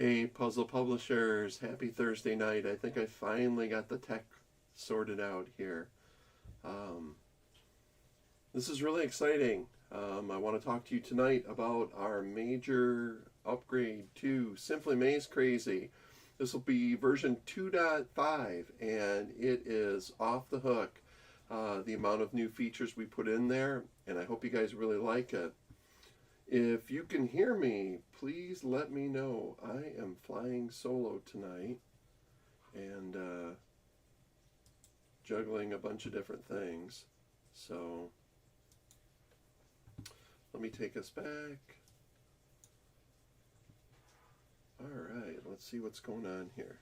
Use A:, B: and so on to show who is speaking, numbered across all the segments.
A: Hey, puzzle publishers, happy Thursday night. I think I finally got the tech sorted out here. Um, this is really exciting. I want to talk to you tonight about our major upgrade to Simply Maze Crazy. This will be version 2.5, and it is off the hook. The amount of new features we put in there, and I hope you guys really like it. If you can hear me, please let me know. I am flying solo tonight and juggling a bunch of different things. So let me take us back. All right, let's see what's going on here.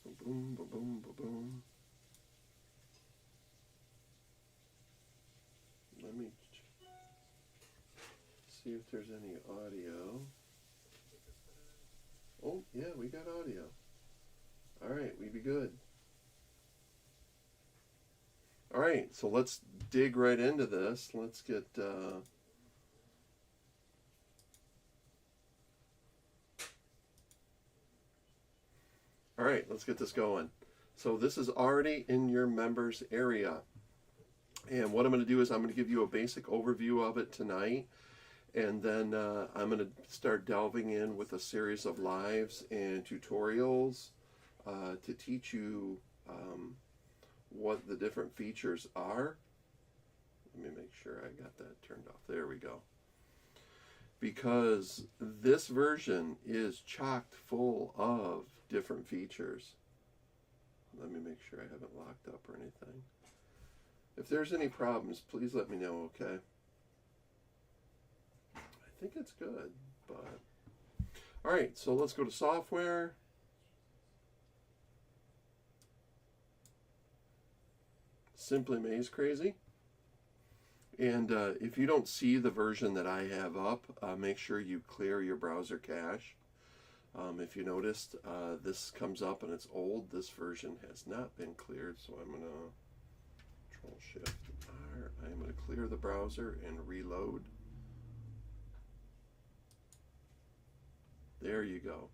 A: Boom, boom, boom, boom, boom. Let me see if there's any audio. Oh, yeah, we got audio. All right, we'd be good. All right, so let's dig right into this. Let's get... All right, let's get this going. So this is already in your members area. And what I'm going to do is I'm going to give you a basic overview of it tonight. And then I'm going to start delving in with a series of lives and tutorials to teach you what the different features are. Let me make sure I got that turned off. There we go. Because this version is chocked full of different features. Let me make sure I haven't locked up or anything. If there's any problems, please let me know, okay? I think it's good, but... All right, so let's go to software. Simply Maze Crazy. And if you don't see the version that I have up, make sure you clear your browser cache. If you noticed, this comes up and it's old. This version has not been cleared, so I'm going to Control-Shift-R. I'm going to clear the browser and reload. There you go.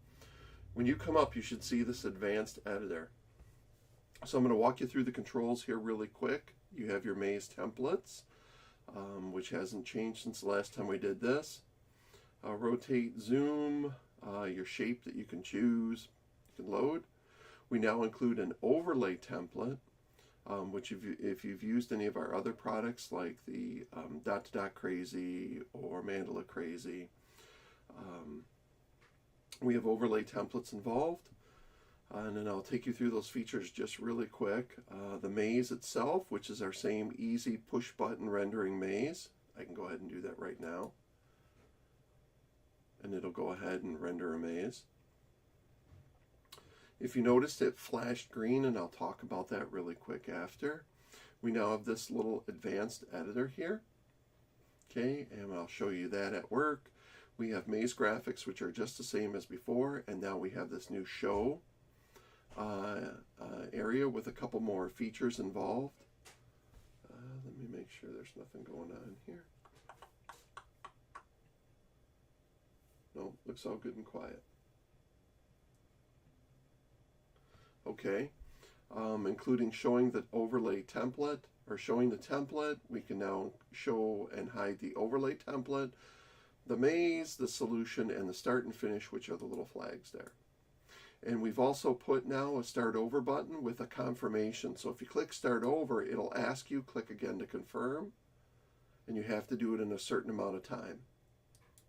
A: When you come up, you should see this advanced editor. So I'm going to walk you through the controls here really quick. You have your maze templates, which hasn't changed since the last time we did this. Rotate, zoom, your shape that you can choose, you can load. We now include an overlay template, which if you've used any of our other products like the Dot to Dot Crazy or Mandala Crazy, we have overlay templates involved. And then I'll take you through those features just really quick. The maze itself, which is our same easy push button rendering maze. I can go ahead and do that right now. And it'll go ahead and render a maze. If you noticed, it flashed green, and I'll talk about that really quick after. We now have this little advanced editor here. Okay, and I'll show you that at work. We have maze graphics, which are just the same as before, and now we have this new show area with a couple more features involved. Let me make sure there's nothing going on here. No, looks all good and quiet. Okay, including showing the overlay template, or showing the template. We can now show and hide the overlay template, the maze, the solution, and the start and finish, which are the little flags there. And we've also put now a start over button with a confirmation. So if you click start over, it'll ask you, click again to confirm, and you have to do it in a certain amount of time.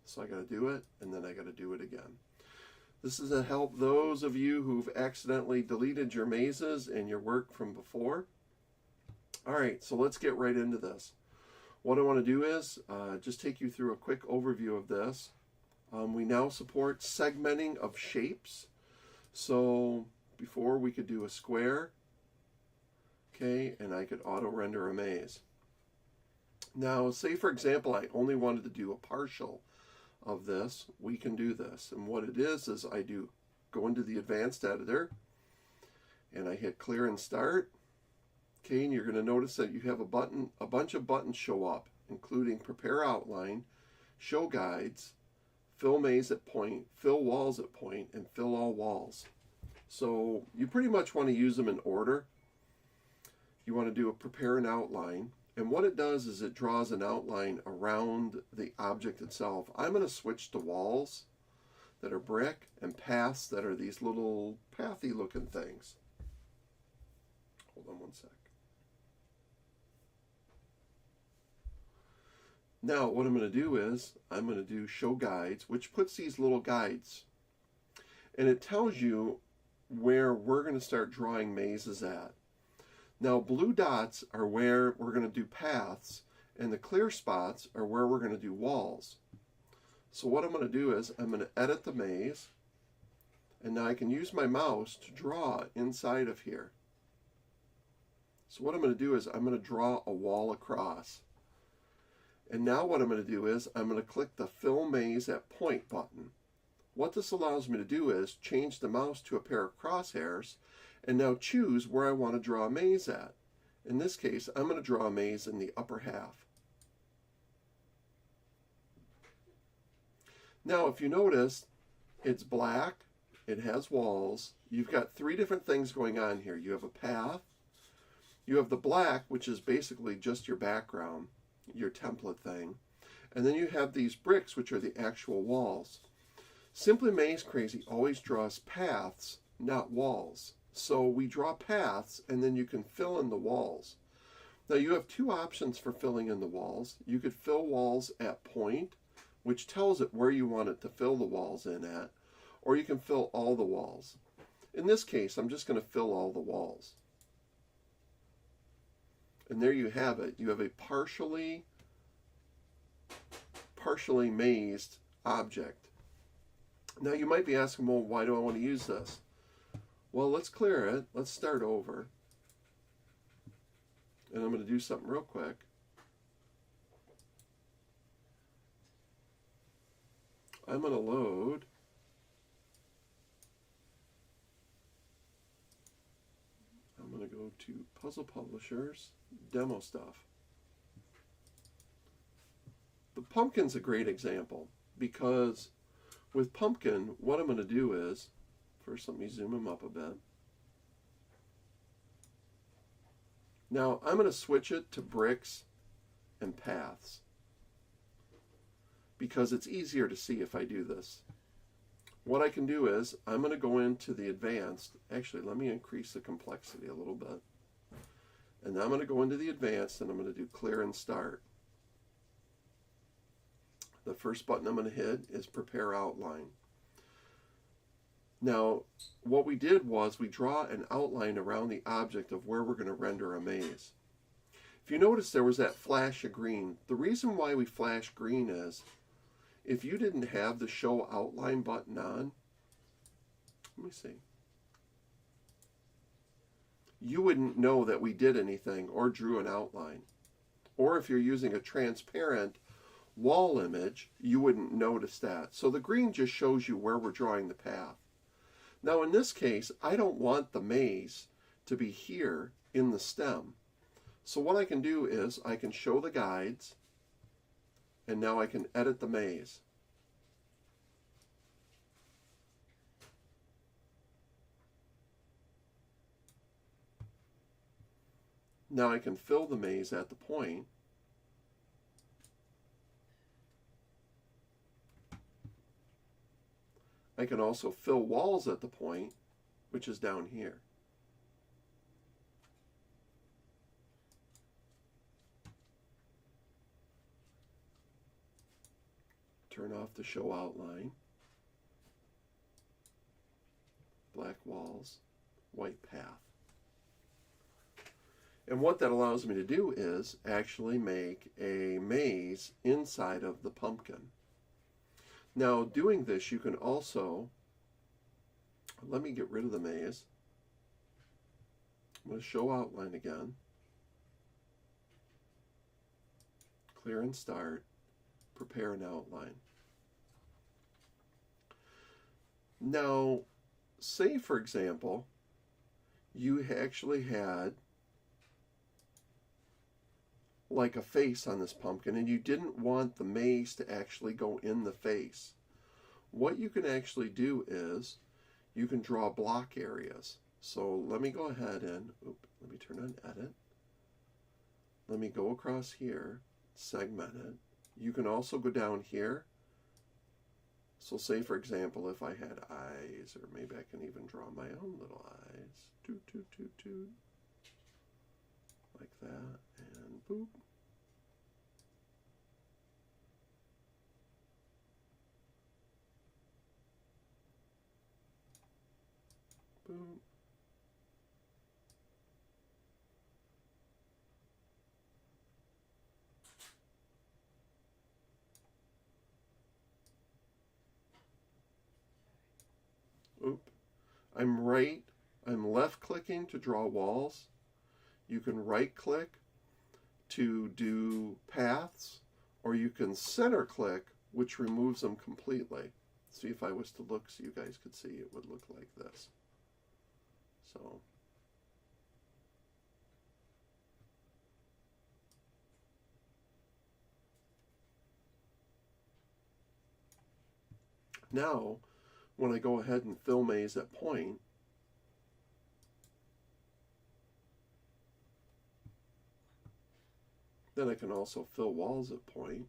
A: So I got to do it, and then I got to do it again. This is to help those of you who've accidentally deleted your mazes and your work from before. All right, so let's get right into this. What I want to do is just take you through a quick overview of this. We now support segmenting of shapes. So before we could do a square, okay, and I could auto render a maze. Now, say for example, I only wanted to do a partial of this. We can do this, and what it is I go into the advanced editor, and I hit clear and start. Okay, and you're going to notice that you have a bunch of buttons show up, including prepare outline, show guides, fill maze at point, fill walls at point, and fill all walls. So you pretty much want to use them in order. You want to do a prepare an outline. And what it does is it draws an outline around the object itself. I'm going to switch to walls that are brick and paths that are these little pathy looking things. Hold on one sec. Now what I'm going to do is I'm going to do show guides, which puts these little guides. And it tells you where we're going to start drawing mazes at. Now blue dots are where we're going to do paths, and the clear spots are where we're going to do walls. So what I'm going to do is I'm going to edit the maze, and now I can use my mouse to draw inside of here. So what I'm going to do is I'm going to draw a wall across. And now what I'm going to do is I'm going to click the Fill Maze at Point button. What this allows me to do is change the mouse to a pair of crosshairs and now choose where I want to draw a maze at. In this case, I'm going to draw a maze in the upper half. Now, if you notice, it's black, it has walls. You've got three different things going on here. You have a path, you have the black, which is basically just your background, your template thing, and then you have these bricks, which are the actual walls. Simply Maze Crazy always draws paths, not walls. So we draw paths, and then you can fill in the walls. Now you have two options for filling in the walls. You could fill walls at point, which tells it where you want it to fill the walls in at, or you can fill all the walls. In this case, I'm just going to fill all the walls. And there you have it. You have a partially mazed object. Now you might be asking, well, why do I want to use this? Well, let's clear it. Let's start over. And I'm going to do something real quick. I'm going to load I'm going to go to Puzzle Publishers, Demo Stuff. The pumpkin's a great example because with pumpkin, what I'm going to do is, first let me zoom him up a bit. Now I'm going to switch it to bricks and paths because it's easier to see if I do this. What I can do is I'm going to go into the advanced. Actually, let me increase the complexity a little bit. And now I'm going to go into the advanced and I'm going to do clear and start. The first button I'm going to hit is prepare outline. Now, what we did was we draw an outline around the object of where we're going to render a maze. If you notice, there was that flash of green. The reason why we flash green is if you didn't have the show outline button on, let me see, you wouldn't know that we did anything or drew an outline. Or if you're using a transparent wall image, you wouldn't notice that. So the green just shows you where we're drawing the path. Now in this case, I don't want the maze to be here in the stem. So what I can do is I can show the guides, and now I can edit the maze. Now I can fill the maze at the point. I can also fill walls at the point, which is down here. Turn off the show outline. Black walls, white path. And what that allows me to do is actually make a maze inside of the pumpkin. Now, doing this, you can also, let me get rid of the maze. I'm going to show outline again. Clear and start. Prepare an outline. Now, say for example, you actually had like a face on this pumpkin, and you didn't want the maze to actually go in the face, what you can actually do is you can draw block areas. So let me go ahead and, let me turn on edit. Let me go across here, segment it. You can also go down here. So say, for example, if I had eyes, or maybe I can even draw my own little eyes. Toot, toot, toot, toot. Like that, and boop. Boop. Oop. I'm left clicking to draw walls. You can right click to do paths, or you can center click, which removes them completely. See, if I was to look so you guys could see, it would look like this. So now when I go ahead and fill maze at point, then I can also fill walls at point.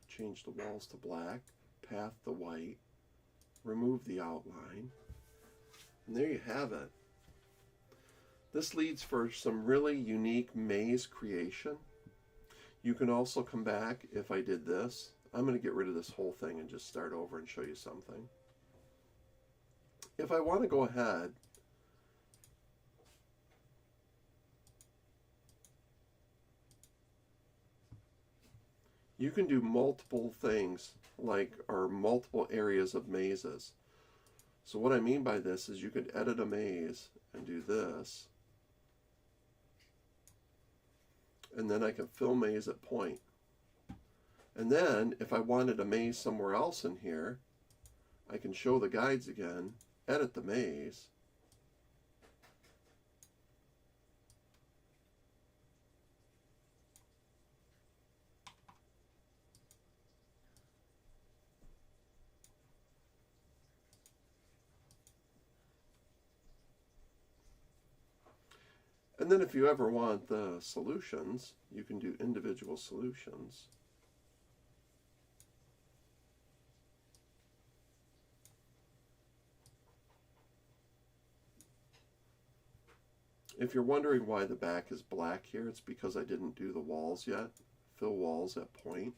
A: Change the walls to black, path to white, remove the outline, and there you have it. This leads for some really unique maze creation. You can also come back, if I did this, I'm going to get rid of this whole thing and just start over and show you something. If I want to go ahead you can do multiple things, or multiple areas of mazes. So what I mean by this is you could edit a maze and do this, and then I can fill maze at point. And then if I wanted a maze somewhere else in here, I can show the guides again, edit the maze, and then if you ever want the solutions, you can do individual solutions. If you're wondering why the back is black here, it's because I didn't do the walls yet. Fill walls at point.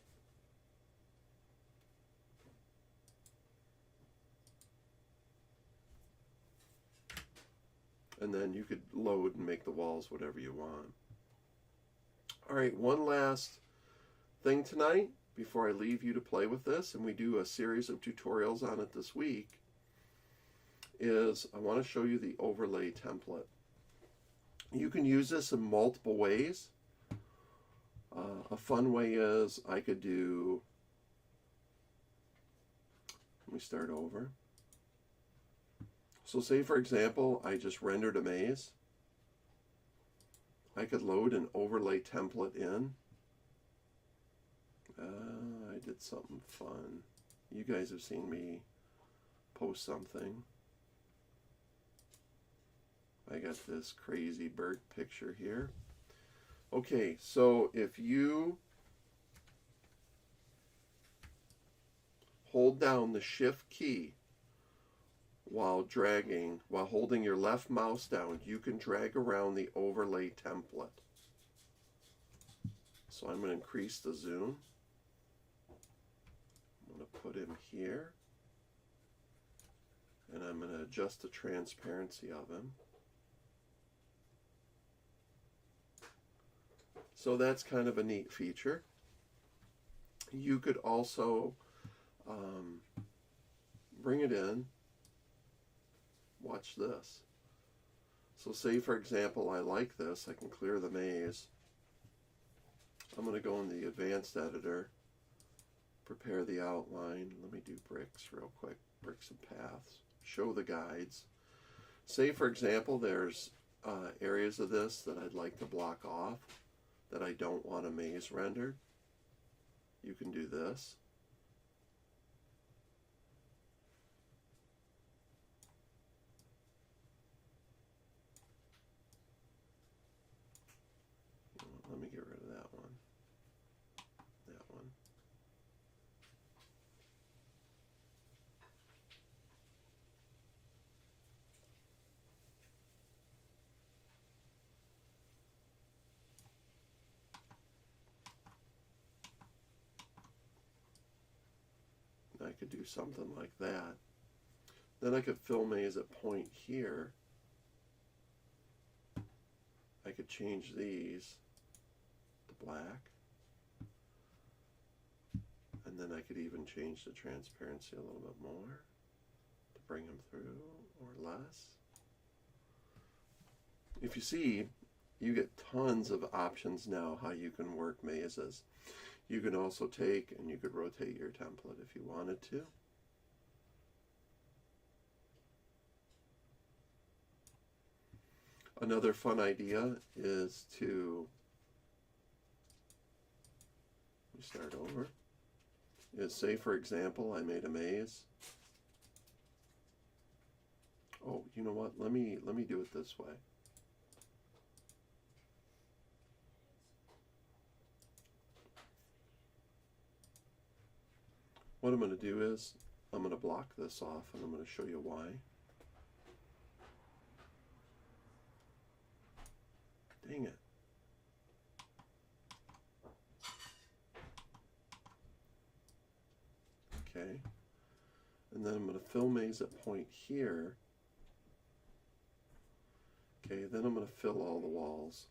A: And then you could load and make the walls whatever you want. All right, one last thing tonight before I leave you to play with this, and we do a series of tutorials on it this week, is I want to show you the overlay template. You can use this in multiple ways. A fun way is I could do, let me start over. So say, for example, I just rendered a maze. I could load an overlay template in. I did something fun. You guys have seen me post something. I got this crazy bird picture here. Okay, so if you hold down the Shift key while holding your left mouse down, you can drag around the overlay template. So I'm going to increase the zoom. I'm going to put him here. And I'm going to adjust the transparency of him. So that's kind of a neat feature. You could also bring it in. Watch this. So say, for example, I like this. I can clear the maze. I'm going to go in the advanced editor, prepare the outline. Let me do bricks real quick. Bricks and paths. Show the guides. Say, for example, there's areas of this that I'd like to block off, that I don't want a maze rendered, you can do this. Let me get rid of that one. That one. I could do something like that. Then I could fill maze at point here. I could change these to black. And then I could even change the transparency a little bit more to bring them through, or less. If you see, you get tons of options now how you can work mazes. You can also take and you could rotate your template if you wanted to. Another fun idea is to, let me start over, is say for example I made a maze. Oh, you know what? Let me do it this way. What I'm going to do is I'm going to block this off and I'm going to show you why. Dang it. Okay. And then I'm going to fill maze at point here. Okay, then I'm going to fill all the walls.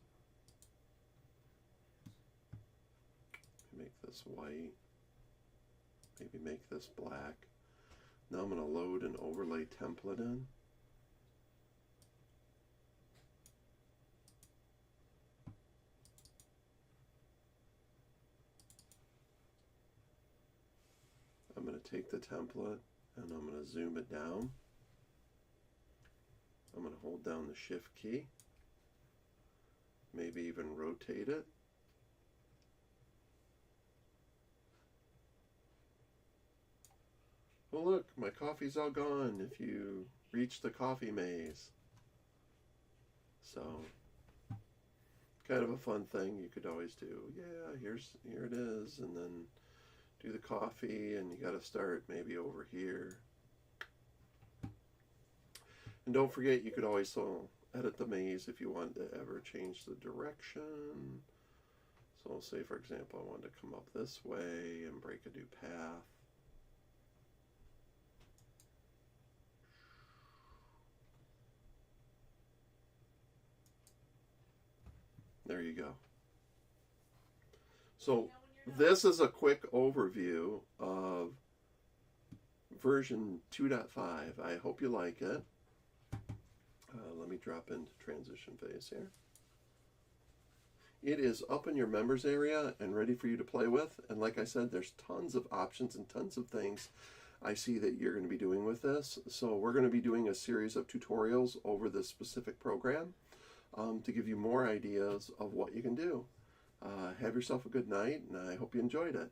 A: Make this white. Maybe make this black. Now I'm going to load an overlay template in. I'm going to take the template and I'm going to zoom it down. I'm going to hold down the shift key. Maybe even rotate it. Oh look, my coffee's all gone if you reach the coffee maze. So, kind of a fun thing you could always do. Yeah, here it is, and then do the coffee, and you got to start maybe over here. And don't forget, you could also edit the maze if you wanted to ever change the direction. So say for example I wanted to come up this way and break a new path. There you go. So this is a quick overview of version 2.5. I hope you like it. Let me drop into transition phase here. It is up in your members area and ready for you to play with. And like I said, there's tons of options and tons of things I see that you're going to be doing with this. So we're going to be doing a series of tutorials over this specific program to give you more ideas of what you can do. Have yourself a good night, and I hope you enjoyed it.